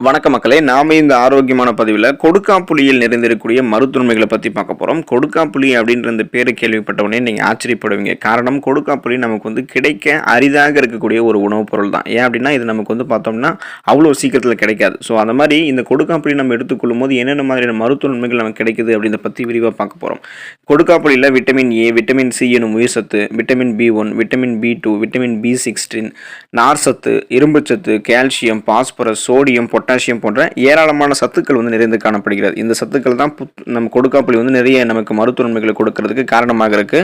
வணக்க மக்களே, நாம இந்த ஆரோக்கியமான பதிவில் கொடுக்காப்புளியில் நிறைந்திருக்கக்கூடிய மருத்துவமைகளை பற்றி பார்க்க போகிறோம். கொடுக்காப்புளி அப்படின்ற இந்த பேரு கேள்விப்பட்ட உடனே நீங்கள் ஆச்சரியப்படுவீங்க. காரணம், கொடுக்காப்புளி நமக்கு கிடைக்க அரிதாக இருக்கக்கூடிய ஒரு உணவுப் பொருள் தான். ஏன் அப்படின்னா இது நமக்கு பார்த்தோம்னா அவ்வளோ சீக்கிரத்தில் கிடைக்காது. ஸோ அந்த மாதிரி இந்த கொடுக்காப்புளி நம்ம எடுத்துக்கொள்ளும் போது என்னென்ன மாதிரியான மருத்துவமைகள் நமக்கு கிடைக்குது அப்படின்றத பற்றி விரிவாக பார்க்க போகிறோம். கொடுக்காப்புளியில் விட்டமின் ஏ, விட்டமின் சி எனும் உயிர் சத்து, vitamin B1, vitamin B2, vitamin B16, நார் சத்து, இரும்பு சத்து, கால்சியம், பாஸ்பரஸ், சோடியம், பொட்டாசியம் போன்ற ஏராளமான சத்துக்கள் நிறைந்து காணப்படுகிறது. இந்த சத்துக்கள் தான் நம்ம கொடுக்காப்புளி நிறைய நமக்கு மருத்துவ நன்மைகளை கொடுக்கறதுக்கு காரணமாக இருக்கு.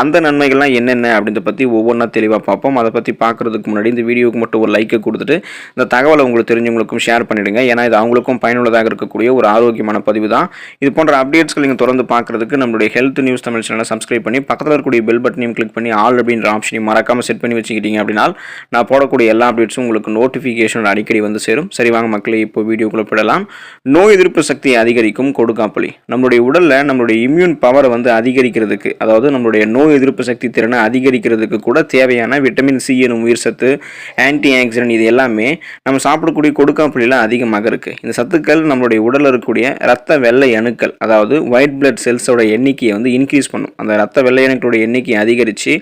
அந்த நன்மைகள்லாம் என்னென்ன அப்படின்றத பற்றி ஒவ்வொன்றா தெளிவாக பார்ப்போம். அதை பற்றி பார்க்கறதுக்கு முன்னாடி இந்த வீடியோவுக்கு மட்டும் ஒரு லைக்கை கொடுத்துட்டு இந்த தகவலை உங்களுக்கு தெரிஞ்சவங்களுக்கும் ஷேர் பண்ணிடுங்க. ஏன்னா இது அவங்களுக்கும் பயனுள்ளதாக இருக்கக்கூடிய ஒரு ஆரோக்கியமான பதிவு தான். இது போன்ற அப்டேட்ஸ்கள் நீங்கள் தொடர்ந்து பார்க்கறதுக்கு நம்மளுடைய ஹெல்த் நியூஸ் தமிழ் சேனலை சப்ஸ்கிரைப் பண்ணி பக்கத்தில் இருக்கக்கூடிய பெல் பட்டனையும் கிளிக் பண்ணி ஆல் அப்படின்ற ஆப்ஷனையும் மறக்காமல் செட் பண்ணி வச்சுக்கிட்டீங்க அப்படின்னா நான் போடக்கூடிய எல்லா அப்டேட்ஸும் உங்களுக்கு நோட்டிஃபிகேஷன் அடிக்கடி சேரும். சரி வாங்க மக்களே, இப்போ வீடியோக்குள்ள போடலாம். நோய் எதிர்ப்பு சக்தியை அதிகரிக்கும் கொடுக்காப்புளி. நம்மளுடைய உடல்ல நம்மளுடைய இம்யூன் பவரை அதிகரிக்கிறதுக்கு, அதாவது நம்மளுடைய நோய் எதிர்ப்பு சக்தி திறனை அதிகரிக்கிறதுக்கு கூட தேவையான விட்டமின் சி எனும் உயிர் சத்து, ஆன்டி ஆக்சிடென்ட் இது எல்லாமே நம்ம சாப்பிடக்கூடிய கொடுக்காப்புளியில் அதிகமாக இருக்கு. இந்த சத்துக்கள் நம்மளுடைய உடலில் இருக்கக்கூடிய ரத்த வெள்ளை அணுக்கள், அதாவது ஒயிட் பிளட் செல்ஸோட எண்ணிக்கையை இன்க்ரீஸ் பண்ணும். அந்த ரத்த வெள்ளை அணுக்களோட எண்ணிக்கையை அதிகரித்து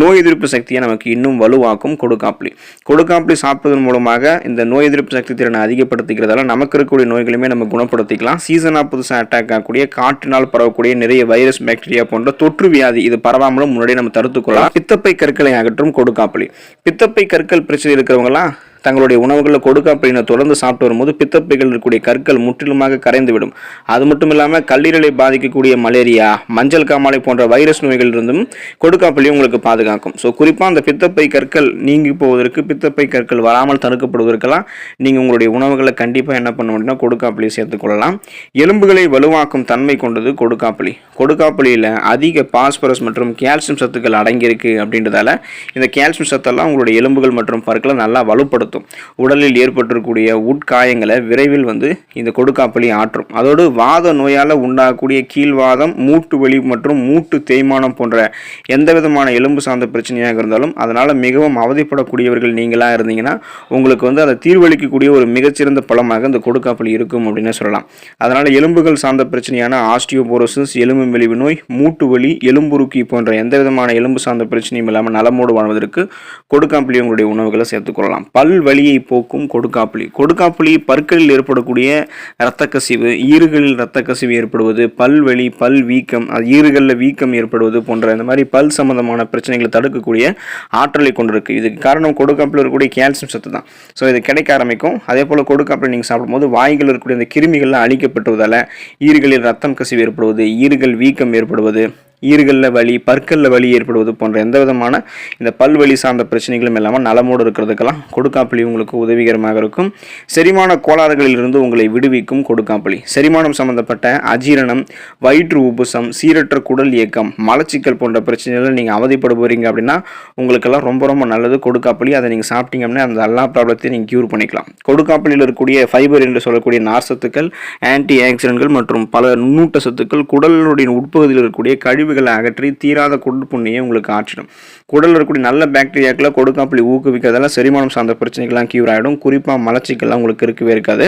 நோய் எதிர்ப்பு சக்தியை நமக்கு இன்னும் வலுவாக்கும் கொடுக்காப்புளி. கொடுக்காப்புளி சாப்பிடுவதன் மூலமாக இந்த நோய் எதிர்ப்பு சக்தி திறனை அதிகப்படுத்திக்கிறதால நமக்கு இருக்கக்கூடிய நோய்களுமே நம்ம குணப்படுத்திக்கலாம். சீசனாக புதுசாக அட்டாக் ஆகக்கூடிய காற்றினால் பரவக்கூடிய நிறைய வைரஸ், பாக்டீரியா போன்ற தொற்று வியாதி இது பரவாமலும் முன்னாடி நம்ம தடுத்துக்கொள்ளலாம். பித்தப்பை கற்களை அகற்றும் கொடுக்காப்புளி. பித்தப்பை கற்கள் பிரச்சனை இருக்கிறவங்களாம் தங்களுடைய உணவுகளில் கொடுக்காப்புளினை தொடர்ந்து சாப்பிட்டு வரும்போது பித்தப்பைகள் இருக்கக்கூடிய கற்கள் முற்றிலுமாக கரைந்துவிடும். அது மட்டும் இல்லாமல் கல்லீரலை பாதிக்கக்கூடிய மலேரியா, மஞ்சள் காமாலை போன்ற வைரஸ் நோய்கள் இருந்தும் கொடுக்காப்புளி உங்களுக்கு பாதுகாக்கும். ஸோ குறிப்பாக அந்த பித்தப்பை கற்கள் நீங்கி போவதற்கு, பித்தப்பை கற்கள் வராமல் தடுக்கப்படுவதற்கெல்லாம் நீங்கள் உங்களுடைய உணவுகளை கண்டிப்பாக என்ன பண்ண முடியும்னா கொடுக்காப்புளியை சேர்த்துக்கொள்ளலாம். எலும்புகளை வலுவாக்கும் தன்மை கொண்டது கொடுக்காப்புளி. கொடுக்காப்புளியில் அதிக பாஸ்பரஸ் மற்றும் கால்சியம் சத்துக்கள் அடங்கியிருக்கு. அப்படின்றதால இந்த கால்சியம் சத்தெல்லாம் உங்களுடைய எலும்புகள் மற்றும் பற்களை நல்லா வலுப்படுத்தும். உடலில் ஏற்பட்டிருக்கக்கூடிய உட்காயங்களை விரைவில் இந்த கொடுக்காப்புளி ஆற்றும். அதோடு வாத நோயால் உண்டாகக்கூடிய கீழ்வாதம், மூட்டு வலி மற்றும் மூட்டு தேய்மானம் போன்ற எந்த விதமான எலும்பு சார்ந்த பிரச்சனையாக இருந்தாலும் அதனால் மிகவும் அவதிப்படக்கூடியவர்கள் நீங்களாக இருந்தீங்கன்னா உங்களுக்கு அதை தீர்வளிக்கக்கூடிய ஒரு மிகச்சிறந்த பழமாக இந்த கொடுக்காப்புளி இருக்கும் அப்படின்னு சொல்லலாம். அதனால் எலும்புகள் சார்ந்த பிரச்சனையான ஆஸ்டியோபோரோசிஸ், எலும்பு மெலிவு நோய், மூட்டு வலி, எலும்புருக்கி போன்ற எந்த விதமான எலும்பு சார்ந்த பிரச்சனையும் இல்லாமல் நலமோடு வாழ்வதற்கு கொடுக்காப்புளி உங்களுடைய உணவுகளை சேர்த்துக்கொள்ளலாம். பல் வலியை போக்கும் கொடுக்காப்புளி. கொடுக்காப்புளி பற்களில் ஏற்படக்கூடிய இரத்த கசிவு, ஈறுகளில் இரத்த கசிவு ஏற்படுவது, பல்வலி, பல் வீக்கம், ஈறுகளில் வீக்கம் ஏற்படுவது போன்ற இந்த மாதிரி பல் சம்பந்தமான பிரச்சனைகளை தடுக்கக்கூடிய ஆற்றலை கொண்டிருக்கு. இதுக்கு காரணம் கொடுக்காப்புளில் இருக்கக்கூடிய கால்சியம் சத்து தான். ஸோ இது கிடைக்க ஆரம்பிக்கும். அதே போல் கொடுக்காப்புளி நீங்கள் சாப்பிடும்போது வாய்கள் இருக்கக்கூடிய இந்த கிருமிகள்லாம் அழிக்கப்படுவதால் ஈறுகளில் ரத்தம் கசிவு ஏற்படுவது, ஈறுகள் வீக்கம் ஏற்படுவது, ஈறுகளில் வலி, பற்களில் வலி ஏற்படுவது போன்ற எந்த விதமான இந்த பல்வலி சார்ந்த பிரச்சனைகளும் இல்லாமல் நலமோடு இருக்கிறதுக்கெல்லாம் கொடுக்காப்புளி உங்களுக்கு உதவிகரமாக இருக்கும். செரிமான கோளாறுகளில் இருந்து உங்களை விடுவிக்கும் கொடுக்காப்புளி. செரிமானம் சம்பந்தப்பட்ட அஜீரணம், வயிற்று உப்புசம், சீரற்ற குடல் இயக்கம், மலச்சிக்கல் போன்ற பிரச்சனைகள் நீங்கள் அவதிப்படுவீங்க அப்படின்னா உங்களுக்கெல்லாம் ரொம்ப ரொம்ப நல்லது கொடுக்காப்புளி. அதை நீங்கள் சாப்பிட்டீங்க அப்படின்னா அந்த எல்லா ப்ராப்ளத்தையும் நீங்கள் கியூர் பண்ணிக்கலாம். கொடுக்காப்புளியில் இருக்கக்கூடிய ஃபைபர் என்று சொல்லக்கூடிய நார் சத்துக்கள், ஆன்டி ஆக்சிடென்ட்கள் மற்றும் பல நுண்ணூட்ட சத்துக்கள் குடலுடைய உட்பகுதியில் இருக்கக்கூடிய கழிவுகளை அகற்றி தீராத கொடுப்புண்ணியை உங்களுக்கு ஆற்றிடும். குடலில் இருக்கக்கூடிய நல்ல பாக்டீரியாக்களை கொடுக்காப்புளி ஊக்குவிக்கிறதால செரிமானம் சார்ந்த பிரச்சனைகள்லாம் கியூர் ஆகிடும். குறிப்பாக மலச்சிக்கல்லாம் உங்களுக்கு இருக்கவே இருக்காது.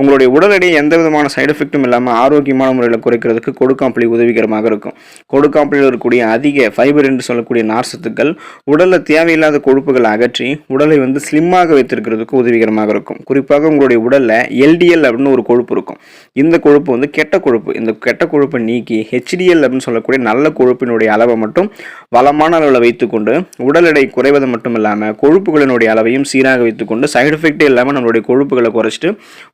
உங்களுடைய உடல் எடையை எந்த விதமான சைடு எஃபெக்டும் இல்லாமல் ஆரோக்கியமான முறையில் குறைக்கிறதுக்கு கொடுக்காப்புளி உதவிகரமாக இருக்கும். கொடுக்காப்புளியில் இருக்கக்கூடிய அதிக ஃபைபர் என்று சொல்லக்கூடிய நார் சத்துக்கள் உடலில் தேவையில்லாத கொழுப்புகளை அகற்றி உடலை ஸ்லிம்மாக வைத்திருக்கிறதுக்கு உதவிகரமாக இருக்கும். குறிப்பாக உங்களுடைய உடலில் LDL அப்படின்னு ஒரு கொழுப்பு இருக்கும். இந்த கொழுப்பு கெட்ட கொழுப்பு. இந்த கெட்ட கொழுப்பை நீக்கி HDL அப்படின்னு சொல்லக்கூடிய நல்ல கொழுப்பினுடைய அளவை மட்டும் வளமான அளவில் வைத்துக்கொண்டு உடல் எடை குறைவது மட்டும் இல்லாமல் கொழுப்புகளினுடைய அளவையும் சீராக வைத்துக்கொண்டு சைடு எஃபெக்டே இல்லாமல் நம்மளுடைய கொழுப்புகளை குறைச்சிட்டு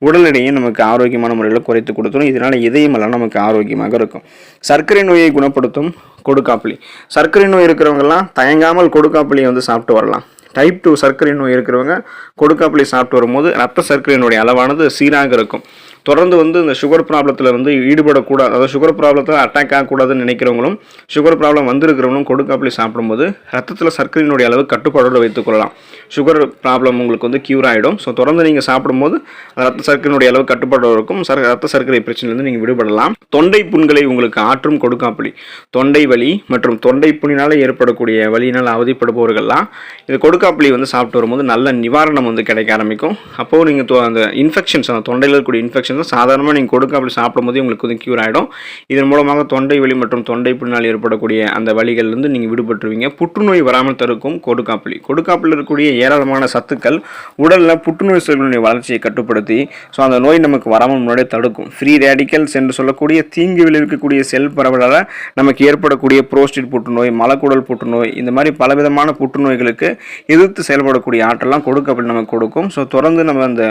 உடல் எடையை நமக்கு ஆரோக்கியமான முறையில் குறைத்து கொடுத்துரும். இதனால் இதயமெல்லாம் நமக்கு ஆரோக்கியமாக இருக்கும். சர்க்கரை நோயை குணப்படுத்தும் கொடுக்காப்புளி. சர்க்கரை நோய் இருக்கிறவங்கெல்லாம் தயங்காமல் கொடுக்காப்புளியை சாப்பிட்டு வரலாம். டைப் 2 சர்க்கரை நோய் இருக்கிறவங்க கொடுக்காப்புளி சாப்பிட்டு வரும்போது ரத்த சர்க்கரையினுடைய அளவானது சீராக இருக்கும். தொடர்ந்து இந்த சுகர் ப்ராப்ளத்தில் ஈடுபடக்கூடாது, அதாவது சுகர் ப்ராப்ளத்தில் அட்டாக் ஆகக்கூடாதுன்னு நினைக்கிறவங்களும் சுகர் ப்ராப்ளம் வந்திருக்கிறவங்களும் கொடுக்காப்புளி சாப்பிடும்போது ரத்தத்தில் சர்க்கரையினுடைய அளவு கட்டுப்பாடோடு வைத்துக்கொள்ளலாம். சுகர் ப்ராப்ளம் உங்களுக்கு வந்து க்யூர் ஆகிடும். ஸோ தொடர்ந்து நீங்கள் சாப்பிடும்போது ரத்த சர்க்கரையினுடைய அளவு கட்டுப்பாடு இருக்கும். ரத்த சர்க்கரை பிரச்சனையிலிருந்து நீங்கள் விடுபடலாம். தொண்டை புண்களை உங்களுக்கு ஆற்றும் கொடுக்காப்புளி. தொண்டை வலி மற்றும் தொண்டை புண்ணினால் ஏற்படக்கூடிய வலியினால் அவதிப்படுபவர்கள்லாம் இது கொடுக்காப்புளி வந்து சாப்பிட்டு வரும்போது நல்ல நிவாரணம் வந்து கிடைக்க ஆரம்பிக்கும். அப்போது நீங்கள் அந்த இன்ஃபெக்ஷன்ஸ், அந்த தொண்டையில் இருக்கக்கூடிய இன்ஃபெக்ஷன்ஸ் சாதாரணமாக நீங்கள் கொடுக்காப்புளி சாப்பிடும்போது உங்களுக்கு வந்து க்யூர் ஆகிடும். இதன் மூலமாக தொண்டை வலி மற்றும் தொண்டை புண்ணினால் ஏற்படக்கூடிய அந்த வலிகளிலிருந்து நீங்கள் விடுபட்டுருவீங்க. புற்றுநோய் வராமல் தடுக்கும் கொடுக்காப்புளி. கொடுக்காப்புளில் இருக்கக்கூடிய ஏராளமான சத்துக்கள் உடலில் புற்றுநோய் செல்களுடைய வளர்ச்சியை கட்டுப்படுத்தி அந்த நோய் நமக்கு வராமல் முன்னாடியே தடுக்கும். ஃப்ரீ ரேடிக்கல்ஸ் என்று சொல்லக்கூடிய தீங்கு விளைவிக்கக்கூடிய செல் பரவலால் நமக்கு ஏற்படக்கூடிய புரோஸ்டேட் புற்றுநோய், மலக்குடல் புற்றுநோய், இந்த மாதிரி பலவிதமான புற்றுநோய்களுக்கு எதிர்த்து செயல்படக்கூடிய ஆற்றலாம் கொடுக்காப்புளி நமக்கு கொடுக்கும். ஸோ தொடர்ந்து நம்ம அந்த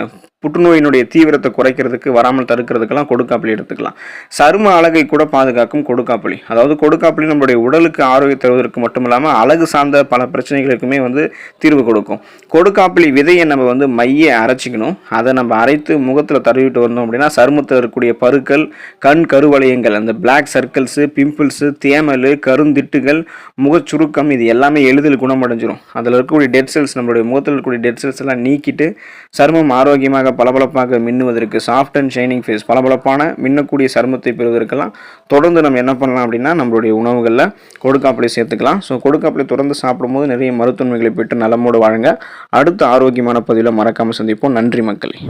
புற்றுநோயினுடைய தீவிரத்தை குறைக்கிறதுக்கு, வராமல் தடுக்கிறதுக்கெல்லாம் கொடுக்காப்புளி எடுத்துக்கலாம். சரும அழகை கூட பாதுகாக்கும் கொடுக்காப்புளி. அதாவது கொடுக்காப்புளி நம்மளுடைய உடலுக்கு ஆரோக்கியம் தருவதற்கு மட்டும் இல்லாமல் அழகு சார்ந்த பல பிரச்சனைகளுக்குமே வந்து தீர்வு கொடுக்கும். கொடுக்காப்புளி விதையை நம்ம வந்து மைய அரைச்சிக்கணும். அதை நம்ம அரைத்து முகத்தில் தடவிட்டு வந்தோம் அப்படின்னா சருமத்தில் இருக்கக்கூடிய பருக்கள், கண் கருவளையங்கள், அந்த பிளாக் சர்க்கிள்ஸு, பிம்பிள்ஸு, தேமல், கருந்திட்டுகள், முகச்சுருக்கம், இது எல்லாமே எளிதில் குணமடைஞ்சிரும். அதில் இருக்கக்கூடிய டெட் செல்ஸ், நம்மளுடைய முகத்தில் இருக்கக்கூடிய டெட் செல்ஸ் எல்லாம் நீக்கிட்டு சருமம் ஆரோக்கியமாக பளபளப்பாக மின்னுவதற்கு, சாஃப்ட் அண்ட் ஷைனிங் ஃபேஸ், பளபளப்பான மின்னக்கூடிய சருமத்தை பெறுவதற்கெல்லாம் தொடர்ந்து நம்ம என்ன பண்ணலாம் அப்படின்னா நம்மளுடைய உணவுகளில் கொடுக்காப்புளி சேர்த்துக்கலாம். ஸோ கொடுக்காப்புளி தொடர்ந்து சாப்பிடும்போது நிறைய மருத்துவமைகளை பெற்று நலமோடு வாழுங்க. அடுத்த ஆரோக்கியமான பதிவில் மறக்காமல் சந்திப்போம். நன்றி மக்களே.